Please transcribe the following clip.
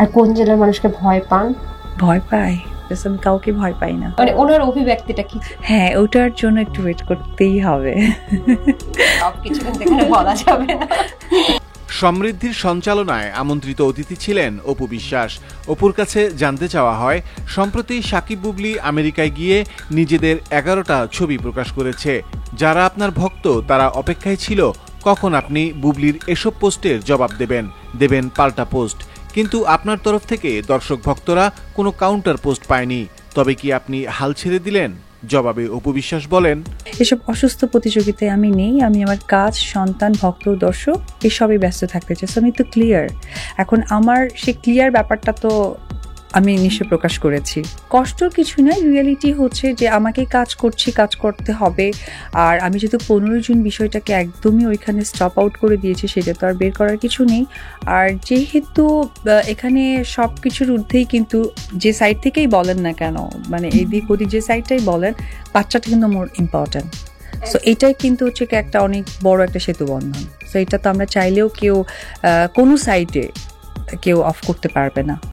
আর কোন জেলার মানুষকে ভয় পান? ভয় পাই? আমি কাউকে ভয় পাই না। মানে ওনার অভিব্যক্তিটা কি? হ্যাঁ, ওটার জন্য একটু ওয়েট করতেই হবে। সবকিছু কিন্তু এখানে বলা যাবে না। সমৃদ্ধির সঞ্চালনায় আমন্ত্রিত অতিথি ছিলেন অপু বিশ্বাস। অপুর কাছে জানতে চাওয়া হয়, সম্প্রতি সাকিব বুবলি আমেরিকায় গিয়ে নিজেদের 11টা ছবি প্রকাশ করেছে। যারা আপনার ভক্ত তারা অপেক্ষায় ছিল কখন আপনি বুবলির এসব পোস্টের জবাব দেবেন পাল্টা পোস্ট। কিন্তু আপনার তরফ থেকে দর্শক ভক্তরা কোনো কাউন্টার পোস্ট পায়নি। তবে কি আপনি হাল ছেড়ে দিলেন? জবাবে অপু বিশ্বাস বলেন, এসব অসুস্থ প্রতিযোগিতায় আমি নেই। আমি আমার কাজ, সন্তান, ভক্ত, দর্শক এসবই ব্যস্ত থাকতে চাই। আমি তো ক্লিয়ার। এখন আমার সেই ক্লিয়ার ব্যাপারটা তো আমি নিশ্চয় প্রকাশ করেছি। কষ্টর কিছু নয়, রিয়েলিটি হচ্ছে যে আমাকে কাজ করতে হবে। আর আমি যেহেতু 15 জুন বিষয়টাকে একদমই ওইখানে স্টপ আউট করে দিয়েছি, সেটা তো আর বের করার কিছু নেই। আর যেহেতু এখানে সব কিছুর ঊর্ধ্বেই কিন্তু যে সাইড থেকেই বলেন না কেন, মানে এদিক ওদিক যে সাইডটাই বলেন, বাচ্চাটা কিন্তু মোর ইম্পর্ট্যান্ট। সো এটাই কিন্তু হচ্ছে একটা অনেক বড় একটা সেতু বন্ধন। সো এটা তো আমরা চাইলেও কেউ কোনো সাইডে কেউ অফ করতে পারবে না।